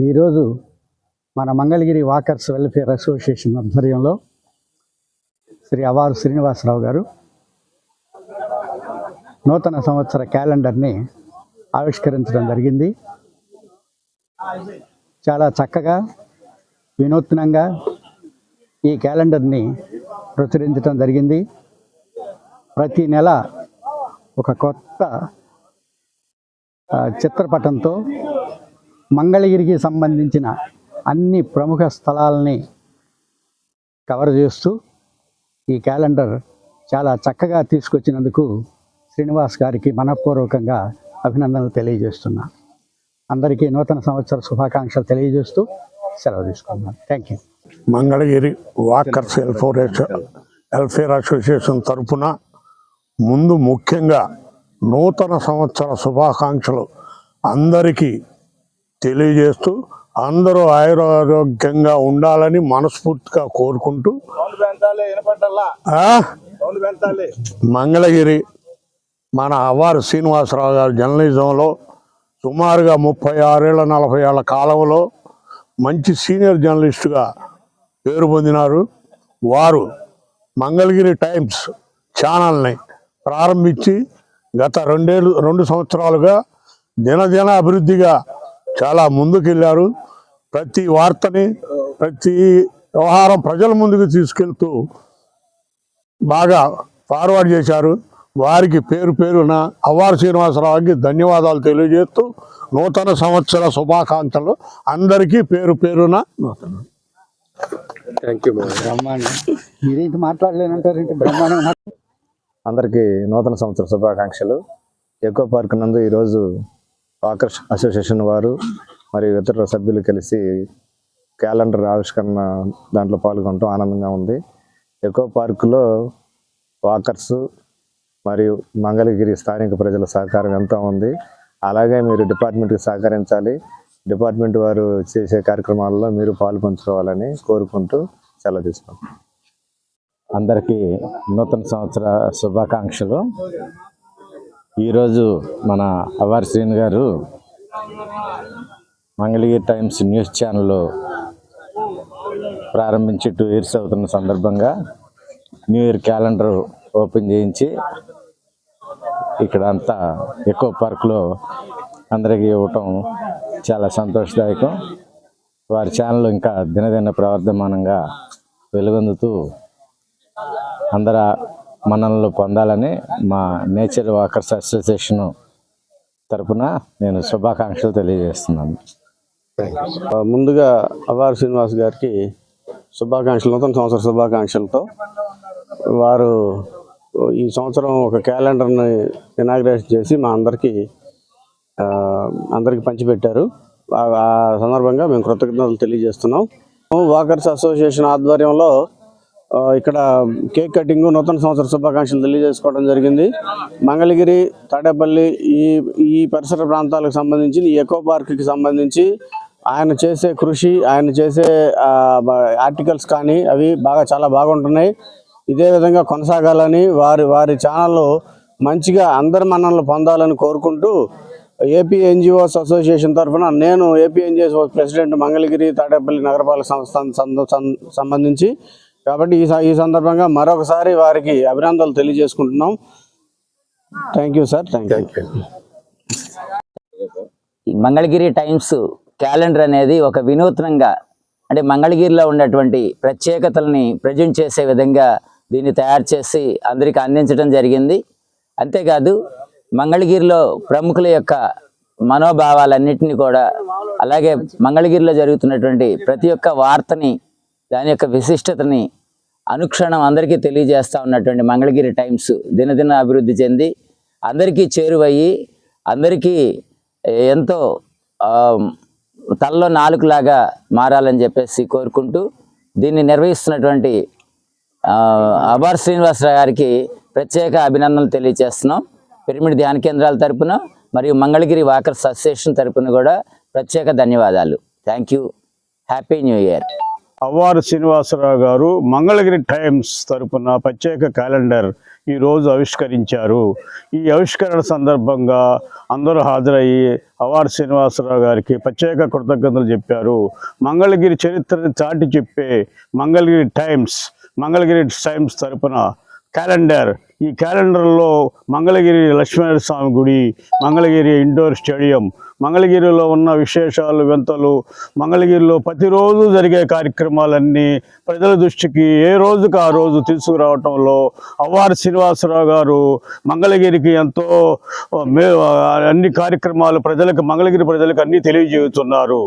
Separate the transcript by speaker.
Speaker 1: ఈరోజు మన Mangalagiri walkers welfare association ఆధ్వర్యంలో శ్రీ అవారు శ్రీనివాసరావు గారు నూతన సంవత్సర క్యాలెండర్ని ఆవిష్కరించడం జరిగింది. చాలా చక్కగా వినూత్నంగా ఈ క్యాలెండర్ని ప్రచురించడం జరిగింది. ప్రతి నెల ఒక కొత్త చిత్రపటంతో మంగళగిరికి సంబంధించిన అన్ని ప్రముఖ స్థలాలని కవర్ చేస్తూ ఈ క్యాలెండర్ చాలా చక్కగా తీసుకొచ్చినందుకు శ్రీనివాస్ గారికి మనపూర్వకంగా అభినందనలు తెలియజేస్తున్నా. అందరికీ నూతన సంవత్సర శుభాకాంక్షలు తెలియజేస్తూ సెలవు తీసుకున్నాను. Thank you.
Speaker 2: Mangalagiri walkers welfare association తరఫున ముందు ముఖ్యంగా నూతన సంవత్సర శుభాకాంక్షలు అందరికీ తెలియజేస్తూ అందరూ ఆయురారోగ్యంగా ఉండాలని మనస్ఫూర్తిగా కోరుకుంటూ మంగళగిరి మన అవారు శ్రీనివాసరావు గారు జర్నలిజంలో సుమారుగా 36 ఏళ్ళ 40 ఏళ్ల కాలంలో మంచి సీనియర్ జర్నలిస్టుగా పేరు పొందినారు. వారు మంగళగిరి టైమ్స్ ఛానల్ని ప్రారంభించి గత 2 సంవత్సరాలుగా దినదిన అభివృద్ధిగా చాలా ముందుకెళ్ళారు. ప్రతి వార్తని ప్రతి వ్యవహారం ప్రజల ముందుకు తీసుకెళ్తూ బాగా ఫార్వర్డ్ చేశారు. వారికి పేరు పేరున అవారు శ్రీనివాసరావుకి ధన్యవాదాలు తెలియజేస్తూ నూతన సంవత్సర శుభాకాంక్షలు అందరికీ పేరు పేరున.
Speaker 3: Thank you.
Speaker 1: మీరేంటి మాట్లాడలేనంటారేంటి? బ్రహ్మాండంగా
Speaker 3: అందరికీ నూతన సంవత్సర శుభాకాంక్షలు. ఎకో పార్క్ నందు ఈరోజు వాకర్స్ అసోసియేషన్ వారు మరియు ఇతర సభ్యులు కలిసి క్యాలెండర్ ఆవిష్కరణ దాంట్లో పాల్గొనడం ఆనందంగా ఉంది. ఎకో పార్కులో వాకర్స్ మరియు మంగళగిరి స్థానిక ప్రజల సహకారం ఎంతో ఉంది. అలాగే మీరు డిపార్ట్మెంట్కి సహకరించాలి. డిపార్ట్మెంట్ వారు చేసే కార్యక్రమాల్లో మీరు పాల్పంచుకోవాలని కోరుకుంటూ సెలవు తీసుకుంటాం.
Speaker 4: అందరికీ నూతన సంవత్సర శుభాకాంక్షలు. ఈరోజు మన అవారు శ్రీని గారు మంగళగిరి టైమ్స్ న్యూస్ ఛానల్ ప్రారంభించి 2 years అవుతున్న సందర్భంగా న్యూ ఇయర్ క్యాలెండర్ ఓపెన్ చేయించి ఇక్కడ అంతా ఎకో పార్క్లో అందరికీ ఇవ్వటం చాలా సంతోషదాయకం. వారి ఛానల్ ఇంకా దినదిన ప్రవర్ధమానంగా వెలుగొందుతూ అందరూ మన్ననలు పొందాలని మా నేచర్ వాకర్స్ అసోసియేషన్ తరఫున నేను శుభాకాంక్షలు తెలియజేస్తున్నాను.
Speaker 5: ముందుగా అవారు శ్రీనివాస్ గారికి శుభాకాంక్షలు, నూతన సంవత్సర శుభాకాంక్షలతో. వారు ఈ సంవత్సరం ఒక క్యాలెండర్ని ఇనాగ్రేట్ చేసి మా అందరికీ పంచిపెట్టారు. ఆ సందర్భంగా మేము కృతజ్ఞతలు తెలియజేస్తున్నాం. వాకర్స్ అసోసియేషన్ ఆధ్వర్యంలో ఇక్కడ కేక్ కటింగ్, నూతన సంవత్సర శుభాకాంక్షలు తెలియజేసుకోవడం జరిగింది. మంగళగిరి, తాడేపల్లి ఈ పరిసర ప్రాంతాలకు సంబంధించి ఈ ఎకో పార్క్కి సంబంధించి ఆయన చేసే కృషి, ఆయన చేసే ఆర్టికల్స్ కానీ అవి చాలా బాగుంటున్నాయి. ఇదే విధంగా కొనసాగాలని వారి ఛానల్ మంచిగా అందరి మన్ననలు పొందాలని కోరుకుంటూ ఏపీ ఎన్జిఓస్ అసోసియేషన్ తరఫున నేను AP NGOs president Mangalagiri Tadepalli నగరపాలక సంస్థ సంబంధించి కాబట్టి ఈ సందర్భంగా మరొకసారి వారికి అభినందనలు తెలియజేసుకుంటున్నాం. Thank you sir. Thank you.
Speaker 6: Mangalagiri times calendar అనేది ఒక వినూత్నంగా, అంటే మంగళగిరిలో ఉన్నటువంటి ప్రత్యేకతల్ని ప్రజెంట్ చేసే విధంగా దీన్ని తయారు చేసి అందరికీ అందించడం జరిగింది. అంతేకాదు మంగళగిరిలో ప్రముఖుల యొక్క మనోభావాలన్నింటినీ కూడా, అలాగే మంగళగిరిలో జరుగుతున్నటువంటి ప్రతి ఒక్క వార్తని, దాని యొక్క విశిష్టతని అనుక్షణం అందరికీ తెలియజేస్తూ ఉన్నటువంటి మంగళగిరి టైమ్స్ దినదిన అభివృద్ధి చెంది అందరికీ చేరువయ్యి అందరికీ ఎంతో తలలో నాలుకలాగా మారాలని చెప్పేసి కోరుకుంటూ దీన్ని నిర్వహిస్తున్నటువంటి అవారు శ్రీనివాసరావు గారికి ప్రత్యేక అభినందనలు తెలియజేస్తున్నాం. పిరమిడ్ ధ్యాన కేంద్రాల తరపున మరియు మంగళగిరి వాకర్స్ అసోసియేషన్ తరపున కూడా ప్రత్యేక ధన్యవాదాలు. Thank you. Happy new year.
Speaker 2: అవారు శ్రీనివాసరావు గారు మంగళగిరి టైమ్స్ తరపున ప్రత్యేక క్యాలెండర్
Speaker 7: ఈరోజు ఆవిష్కరించారు. ఈ ఆవిష్కరణ సందర్భంగా అందరూ హాజరయ్యి అవార్ శ్రీనివాసరావు గారికి ప్రత్యేక కృతజ్ఞతలు చెప్పారు. మంగళగిరి చరిత్రని చాటి చెప్పే మంగళగిరి టైమ్స్ తరపున క్యాలెండర్, ఈ క్యాలెండర్లో మంగళగిరి లక్ష్మీనరసింహ స్వామి గుడి, మంగళగిరి ఇండోర్ స్టేడియం, మంగళగిరిలో ఉన్న విశేషాలు, వింతలు, మంగళగిరిలో ప్రతిరోజు జరిగే కార్యక్రమాలన్నీ ప్రజల దృష్టికి ఏ రోజుకు ఆ రోజు తీసుకురావటంలో అవ్వారు శ్రీనివాసరావు గారు మంగళగిరికి ఎంతో అన్ని కార్యక్రమాలు మంగళగిరి ప్రజలకు అన్నీ తెలియజేస్తున్నారు.